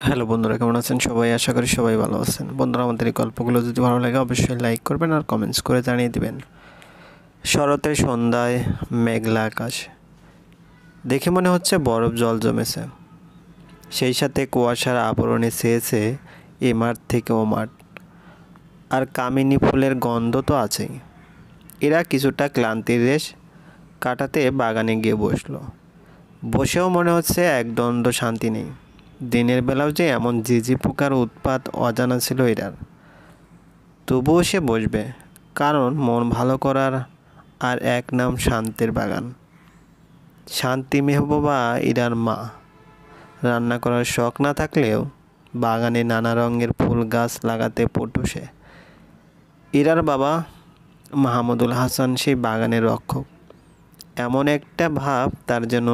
Hello বন্ধুরা, কেমন আছেন সবাই? আশা করি সবাই ভালো আছেন। বন্ধুরা, আমাদের এই গল্পগুলো যদি ভালো লাগে অবশ্যই লাইক করবেন আর কমেন্টস করে জানিয়ে দিবেন। শরতের সন্ধ্যায় মেঘলা আকাশ, দেখে মনে হচ্ছে বরফ জল জমেছে। সেই সাথে কুয়াশার আবরণে ছেয়েছে এ মাঠ থেকে ও মাঠ। আর কামিনী ফুলের গন্ধ তো আছেই। এরা কিছুটা ক্লান্তির রেশ কাটাতে বাগানে গিয়ে বসেও মনে হচ্ছে একদণ্ড শান্তি নেই। দিনের বেলাও যে এমন ঝিঝি পোকার উৎপাত অজানা ছিল এরার। তবুও সে বসবে, কারণ মন ভালো করার আর এক নাম শান্তির বাগান। শান্তি মেহবুবা ইরার মা। রান্না করার শখ না থাকলেও বাগানে নানা রঙের ফুল গাছ লাগাতে পটু সে। ইরার বাবা মাহমুদুল হাসান সেই বাগানের রক্ষক। এমন একটা ভাব তার যেন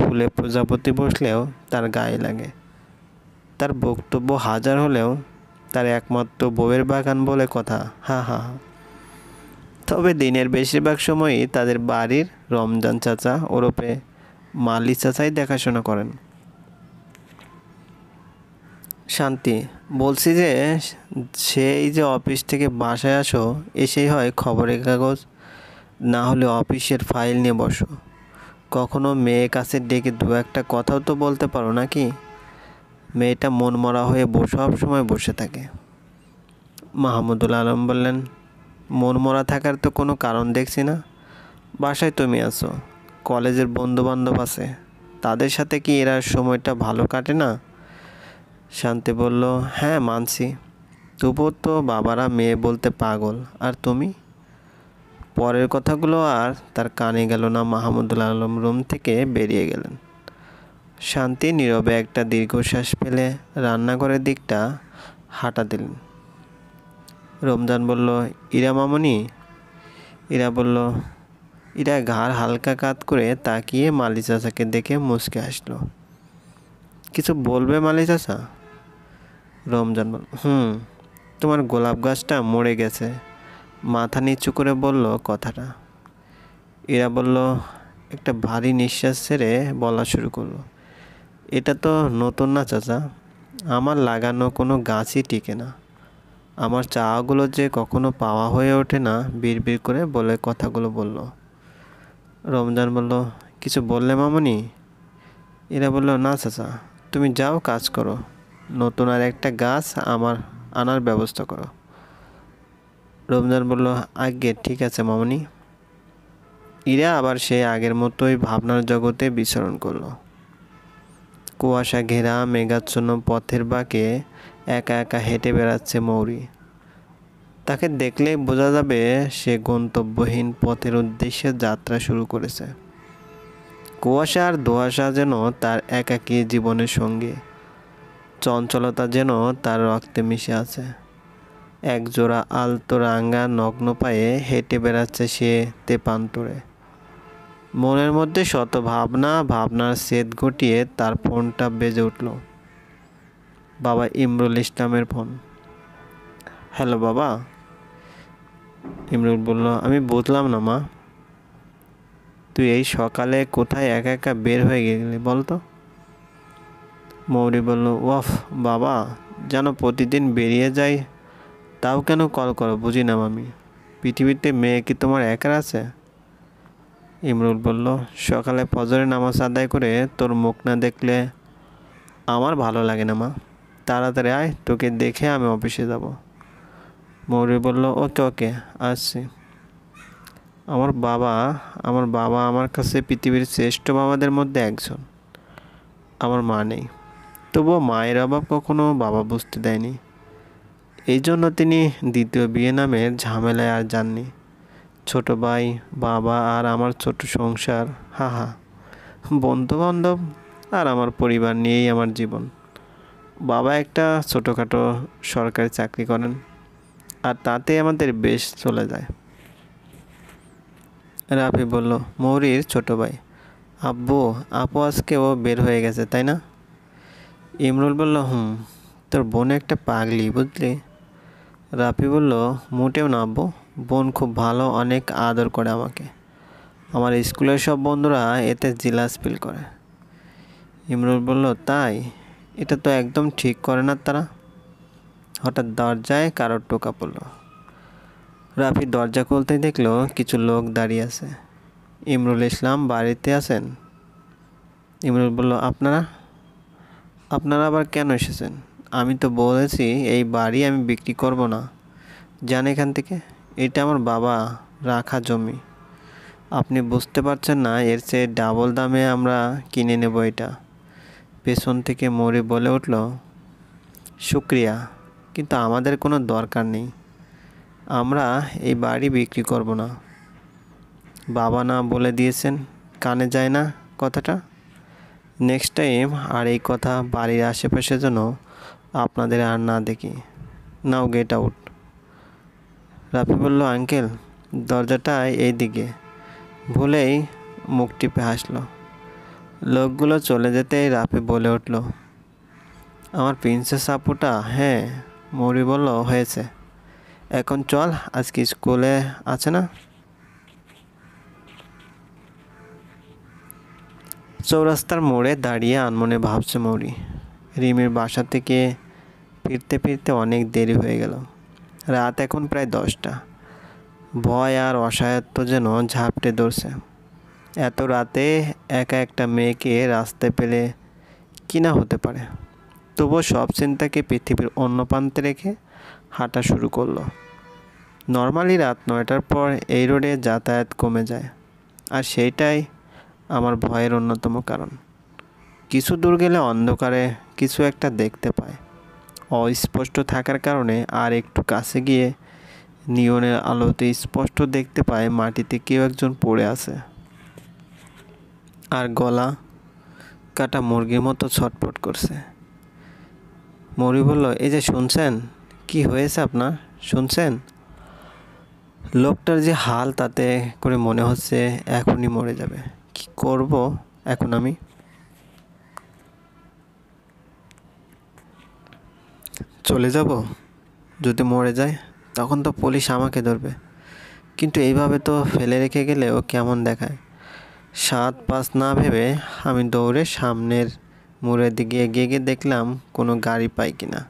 ফুলে প্রজাপতি বসলেও তার গায়ে লাগে। তার বক্তব্য হাজার হলেও তার একমাত্র বউয়ের বাগান বলে কথা। হা হা হা। তবে দিনের বেশিরভাগ সময়ই তাদের বাড়ির রমজান চাচা ওরফে মালি চাচাই দেখাশোনা করেন। শান্তি, বলছি যে সেই যে অফিস থেকে বাসায় আসো, এসেই হয় খবরের কাগজ, না হলে অফিসের ফাইল নিয়ে বসো। কখনো মেয়ে কাছে ডেকে দু একটা কথাও তো বলতে পারো নাকি? মেয়েটা মনমরা হয়ে সব সময় বসে থাকে। মাহমুদুল আলম বললেন, মনমরা থাকার তো কোনো কারণ দেখছি না। বাসায় তুমি আছো, কলেজের বন্ধুবান্ধব আছে, তাদের সাথে কি এরা সময়টা ভালো কাটে না? শান্তি বলল, হ্যাঁ মানছি, তবুও তো বাবারা মেয়ে বলতে পাগল। আর তুমি? পরের কথাগুলো আর তার কানে গেল না। মাহমুদুল আলম রুম থেকে বেরিয়ে গেলেন। শান্তি নীরবে একটা দীর্ঘশ্বাস ফেলে রান্নাঘরের দিকটা হাঁটা দিলেন। রমজান বলল, ইরা মামনি? ইরা ঘাড় হালকা কাত করে তাকিয়ে মালি চাচাকে দেখে মুচকে হাসল। কিছু বলবে মালি চাচা? রমজান বলল, তোমার গোলাপ গাছটা মরে গেছে। মাথা নিচু করে বলল কথাটা। ইরা বলল, একটা ভারী নিঃশ্বাস ছেড়ে বলা শুরু করলো, এটা তো নতুন না চাচা, আমার লাগানো কোনো গাছই টিকে না। আমার চাওয়াগুলো যে কখনো পাওয়া হয়ে ওঠে না, বিড়বিড় করে বলে কথাগুলো বলল। রমজান বলল, কিছু বললে মামনি? এরা বলল, না চাচা, তুমি যাও কাজ করো, নতুন আর একটা গাছ আনার ব্যবস্থা করো। রমজান বলল, আজ্ঞে ঠিক আছে মামনি। ইরা আবার সে আগের মতোই ভাবনার জগতে বিচরণ করলো। কুয়াশা ঘেরা মেঘাচ্ছন্ন পথের বাঁকে একা একা হেঁটে বেড়াচ্ছে মৌরি। তাকে দেখলেই বোঝা যাবে সে গন্তব্যহীন পথের উদ্দেশ্যে যাত্রা শুরু করেছে। কুয়াশা আর ধোঁয়াশা যেন তার একাকী জীবনের সঙ্গী। চঞ্চলতা যেন তার রক্তে মিশে আছে। একজোড়া আলতো রাঙা নগ্ন পায়ে হেঁটে বেড়াচ্ছে সে তেপান্তরে। মনের মধ্যে শত ভাবনার ছেদ ঘটিয়ে তার ফোনটা বেজে উঠল। বাবা ইমরুল ইসলামের ফোন। হ্যালো বাবা। ইমরুল বলল, আমি বুঝলাম না মা, তুই এই সকালে কোথায় একা একা বের হয়ে গেলি বলতো? মৌরি বলল, ওয়াফ বাবা, যেন প্রতিদিন বেরিয়ে যাই, তাও কেন কল করো বুঝি না আমি। পৃথিবীতে মেয়ে কি তোমার একার আছে? ইমরুল বলল, সকালে ফজরের নামাজ আদায় করে তোর মুখ না দেখলে আমার ভালো লাগে না মা। তাড়াতাড়ি আয়, তোকে দেখে আমি অফিসে যাব। মৌরি বলল, ওকে ওকে, আসছি। আমার বাবা আমার কাছে পৃথিবীর শ্রেষ্ঠ বাবাদের মধ্যে একজন। আমার মা নেই, তবুও মায়ের অভাব কখনো বাবা বুঝতে দেয়নি। এই জন্য তিনি দ্বিতীয় বিয়ে নামের ঝামেলায় আর যাননি। ছোট ভাই, বাবা আর আমার ছোট সংসার, হা হা, বন্ধু বান্ধব আর আমার পরিবার নিয়েই আমার জীবন। বাবা একটা ছোটোখাটো সরকারি চাকরি করেন, আর তাতে আমাদের বেশ চলে যায়। রাফি বলল, মৌরির ছোট ভাই। আপু আজকে ও বের হয়ে গেছে তাই না? ইমরুল বলল, তোর বোন একটা পাগলি বুঝলি। রাফি বলল, মোটেও না আব্বু, বোন খুব ভালো, অনেক আদর করে আমাকে। আমার স্কুলের সব বন্ধুরা এতে জিলাস ফিল করে। ইমরুল বলল, তাই? এটা তো একদম ঠিক করে না তারা। হঠাৎ দরজায় কারোর টোকা পড়লো। রাফি দরজা খুলতেই দেখলো কিছু লোক দাঁড়িয়ে আছে। ইমরুল ইসলাম বাড়িতে আছেন? ইমরুল বলল, আপনারা আপনারা আবার কেন এসেছেন? আমি তো বলেছি এই বাড়ি আমি বিক্রি করব না। যান এখান থেকে। এটা আমার বাবা রাখা জমি। আপনি বুঝতে পারছেন না, এর চেয়ে ডাবল দামে আমরা কিনে নেব এটা। পেছন থেকে মৌরি বলে উঠল, শুক্রিয়া, কিন্তু আমাদের কোনো দরকার নেই। আমরা এই বাড়ি বিক্রি করব না। বাবা না বলে দিয়েছেন, কানে যায় না কথাটা? নেক্সট টাইম আর এই কথা বাড়ির আশেপাশে যেন আপনাদের আর না দেখি। নাও গেট আউট। রাফি বলল, আঙ্কেল দরজাটা এই দিকে। ভুলেই মুখ টিপে হাসলো। লোকগুলো চলে যেতেই রাফি বলে উঠল, আমার প্রিন্সেস আপুটা। হ্যাঁ, মৌরি বলল, হয়েছে, এখন চল, আজকে স্কুলে আছে না? চৌরাস্তার মোড়ে দাঁড়িয়ে আনমনে ভাবছে মৌরি। রিমির বাসা থেকে ফিরতে ফিরতে অনেক দেরি হয়ে গেল। রাত এখন প্রায় 10টা। ভয় আর অসহায়ত্ব যেন ঝাপটে ধরছে। এত রাতে একা একটা মেয়েকে রাস্তায় পেলে কি না হতে পারে। তবুও সব চিন্তাকে পৃথিবীর অন্য প্রান্তে রেখে হাঁটা শুরু করলো। নর্মালি রাত 9টার পর এই রোডে যাতায়াত কমে যায়, আর সেইটাই আমার ভয়ের অন্যতম কারণ। কিছু দূর গেলে অন্ধকারে কিছু একটা দেখতে পায়। অস্পষ্ট থাকার কারণে আর একটু কাছে গিয়ে নিয়নের আলোতে স্পষ্ট দেখতে পায় মাটিতে কেউ একজন পড়ে আছে, আর গলা কাটা মুরগির মতো ছটফট করছে। মৌরি বলল, এই যে শুনছেন? কি হয়েছে আপনার, শুনছেন? লোকটার যে হাল, তাতে করে মনে হচ্ছে এখনই মরে যাবে। কি করব এখন আমি? চলে যাব? যদি মরে যায় তখন তো পুলিশ আমাকে ধরবে। কিন্তু এইভাবে তো ফেলে রেখে গেলেও কেমন দেখায়। 7-5 না ভেবে আমি দৌড়ে সামনের মোড়ের দিকে এগিয়ে গিয়ে দেখলাম কোনো গাড়ি পাই কিনা।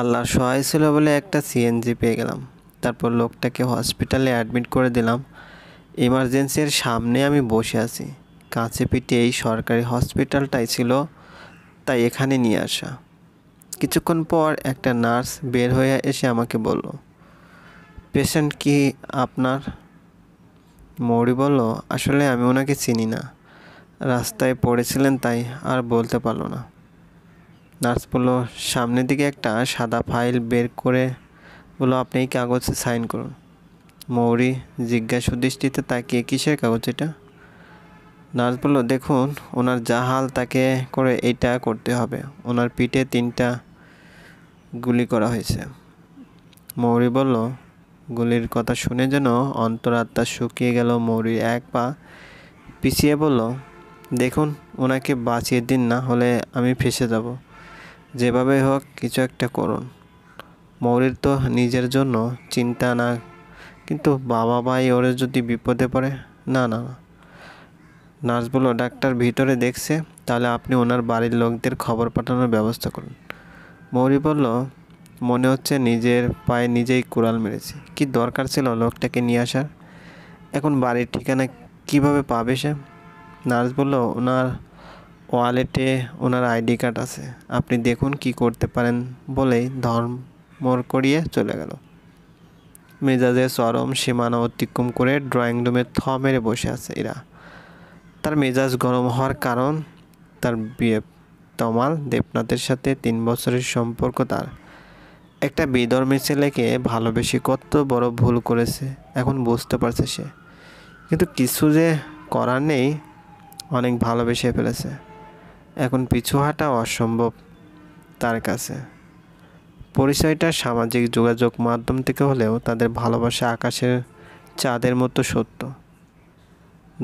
আল্লাহর সহায় ছিল বলে একটা সিএনজি পেয়ে গেলাম। তারপর লোকটাকে হসপিটালে অ্যাডমিট করে দিলাম। ইমার্জেন্সির সামনে আমি বসে আছি। কাছে পিঠে এই সরকারি হসপিটালটাই ছিল, তাই এখানে নিয়ে আসা। কিছুক্ষণ পর একটা নার্স বের হয়ে এসে আমাকে বলল, পেশেন্ট কি আপনার? মৌরি বলল, আসলে আমি ওনাকে চিনি না, রাস্তায় পড়েছিলেন তাই আর বলতে পারলো না। নার্স বলল, সামনের দিকে একটা সাদা ফাইল বের করে বলল, আপনি এই কাগজে সাইন করুন। মৌরি জিজ্ঞাসু দৃষ্টিতে তাকিয়ে, কিসের কাগজ এটা? নার্স বলল, দেখুন ওনার যা হাল তাকে করে এইটা করতে হবে। ওনার পিঠে 3টা গুলি করা হয়েছে। মৌরি বলল, গুলির কথা শুনে যেন অন্তরাত্মা শুকিয়ে গেল। মৌরির এক পা পিছিয়ে বলল, দেখুন ওনাকে বাঁচিয়ে দিন, না হলে আমি ফেঁসে যাব। যেভাবে হোক কিছু একটা করুন। মৌরির তো নিজের জন্য চিন্তা না, কিন্তু বাবা ভাই ওরে যদি বিপদে পড়ে। না না না। নার্স বলল, ডাক্তার ভিতরে দেখছে, তাহলে আপনি ওনার বাড়ির লোকদের খবর পাঠানোর ব্যবস্থা করুন। মৌরি বলল, মনে হচ্ছে নিজের পায়ে নিজেই কুড়াল মেরেছি। কি দরকার ছিল লোকটাকে নিয়ে আসার? এখন বাড়ির ঠিকানা কিভাবে পাবে সে? নার্স বলল, ওনার ওয়ালেটে ওনার আইডি কার্ড আছে, আপনি দেখুন কি করতে পারেন, বলেই ধর্মর করিয়ে চলে গেল। মেজাজের চরম সীমানা অতিক্রম করে ড্রয়িং রুমে থ মেরে বসে আছে এরা। তার মেজাজ গরম হওয়ার কারণ, তার বিয়ে তমাল দেবনাথের সাথে 3 বছরের সম্পর্ক। তার একটা বিধর্মী ছেলেকে ভালোবেসে কত বড় ভুল করেছে এখন বুঝতে পারছে সে। কিন্তু কিছু যে করার নেই, অনেক ভালোবেসে ফেলেছে। এখন পিছু হাঁটা অসম্ভব তার কাছে। পরিচয়টা সামাজিক যোগাযোগ মাধ্যম থেকে হলেও তাদের ভালোবাসা আকাশের চাঁদের মতো সত্য।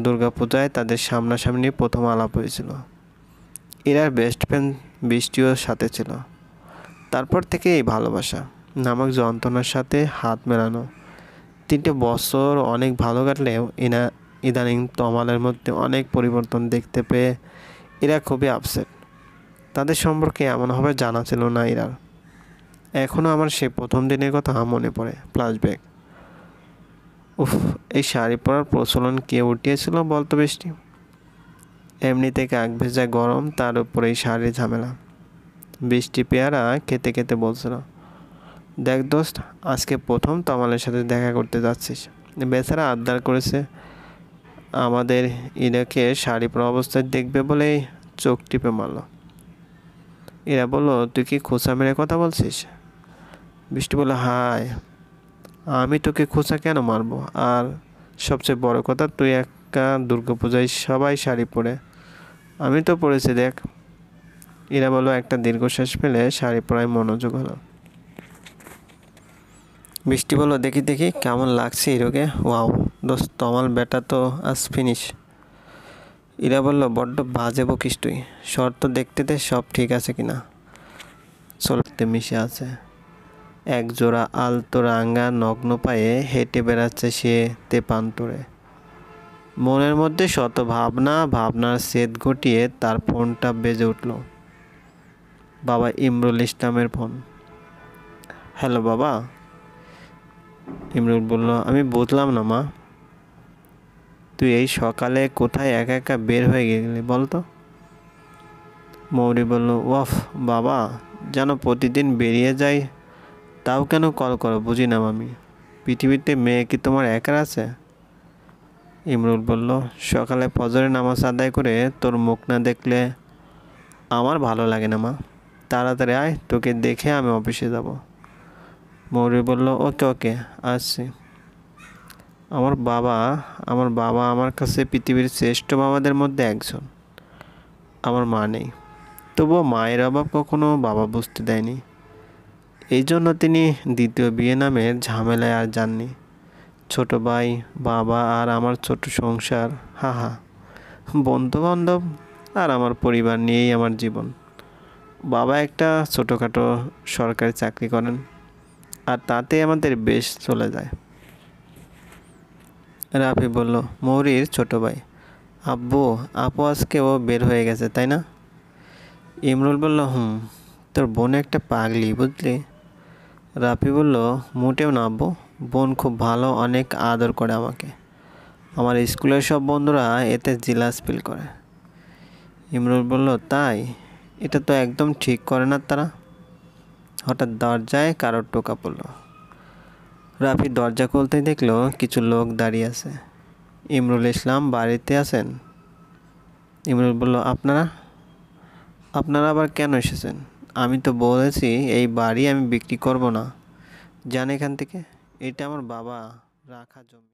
দুর্গাপূজায় তাদের সামনাসামনি প্রথম আলাপ হয়েছিল। এরার বেস্ট ফ্রেন্ড বৃষ্টিও সাথে ছিল। তারপর থেকে এই ভালোবাসা নামক যন্ত্রণার সাথে হাত মেলানো। 3টে বছর অনেক ভালো কাটলেও ইদানিং তমালের মধ্যে অনেক পরিবর্তন দেখতে পেয়ে এরা খুবই আপসেট। তাদের সম্পর্কে এমনভাবে জানা ছিল না ইরার। এখনও আমার সেই প্রথম দিনের কথা মনে পড়ে, ফ্ল্যাশব্যাক। উফ, এই শাড়ি পরার প্রচলন কে উঠিয়েছিল বলতো বৃষ্টি? এমনি থেকে আগ ভেজা গরম, তার উপরে এই শাড়ির ঝামেলা। বৃষ্টি পেয়ারা খেতে খেতে বলছিল, দেখ দোস্ত, আজকে প্রথম তমালের সাথে দেখা করতে যাচ্ছিস। বেচারা আবদার করেছে আমাদের ইরাকে শাড়ি পরা অবস্থায় দেখবে বলেই চোখ টিপে মারল। এরা বলল, তুই কি খোঁচা মেরে কথা বলছিস? বৃষ্টি বলল, হায়, আমি তোকে খোঁচা কেন মারবো? আর সবচেয়ে বড় কথা, তুই একটা দুর্গাপূজায় সবাই শাড়ি পরে, আমি তো পরেছি দেখ। এরা বলল, একটা দীর্ঘশ্বাস ফেলে শাড়ি পরায় মনোযোগ হলো। বৃষ্টি বলল, দেখি দেখি কেমন লাগছে হিরোকে। ওয়াও দোস্ত, তমাল বেটা তো আজ ফিনিশ। ইরা বলল, বড্ড বাজে বকিস তুই, শর্ত দেখতে দে সব ঠিক আছে কিনা। চলতে মিশে আছে। এক জোড়া আলতো রাঙা নগ্ন পায়ে হেঁটে বেড়াচ্ছে সে তেপান্তরে। মনের মধ্যে শত ভাবনা, ভাবনার সেদ ঘটিয়ে তার ফোনটা বেজে উঠল। বাবা ইমরুল ইসলামের ফোন। হ্যালো বাবা। ইমরুল বলল, আমি বুঝলাম না মা, তুই এই সকালে কোথায় একা একা বের হয়ে গেলি বলতো? মৌরি বলল, ওয়াফ বাবা, যেন প্রতিদিন বেরিয়ে যাই, তাও কেন কল করো বুঝি না আমি। পৃথিবীতে মেয়ে কি তোমার একার আছে? ইমরুল বলল, সকালে ফজরের নামাজ আদায় করে তোর মুখ না দেখলে আমার ভালো লাগে না মা, তাড়াতাড়ি আয়, তোকে দেখে আমি অফিসে যাব। মৌরি বলল, ওকে ওকে, আসছি। আমার বাবা আমার কাছে পৃথিবীর শ্রেষ্ঠ বাবাদের মধ্যে একজন। আমার মা নেই, তবুও মায়ের অভাব কখনো বাবা বুঝতে দেয়নি। এই জন্য তিনি দ্বিতীয় বিয়ে নামের ঝামেলায় আর যাননি। ছোট ভাই, বাবা আর আমার ছোট সংসার, হা হা, বন্ধুবান্ধব আর আমার পরিবার নিয়েই আমার জীবন। বাবা একটা ছোটোখাটো সরকারি চাকরি করেন, আর তাতে আমাদের বেশ চলে যায়। রাফি বলল, মৌরির ছোট ভাই। আব্বু, আপু আজকে ও বের হয়ে গেছে তাই না? ইমরুল বলল, হুম, তোর বোন একটা পাগলি বুঝলি। রাফি বলল, মোটেও না আব্বু, বোন খুব ভালো, অনেক আদর করে আমাকে। আমার স্কুলের সব বন্ধুরা এতে জিলাস ফিল করে। ইমরুল বলল, তাই? এটা তো একদম ঠিক করে না তারা। হঠাৎ দরজায় কারোর টোকা পড়ল। রাফি দরজা খুলতেই দেখলো কিছু লোক দাঁড়িয়ে আছে। ইমরুল ইসলাম বাড়িতে আছেন? ইমরুল বলল, আপনারা আবার কেন এসেছেন? আমি তো বলেছি এই বাড়ি আমি বিক্রি করব না, যান এখান থেকে, এটা আমার বাবা রাখা জমি।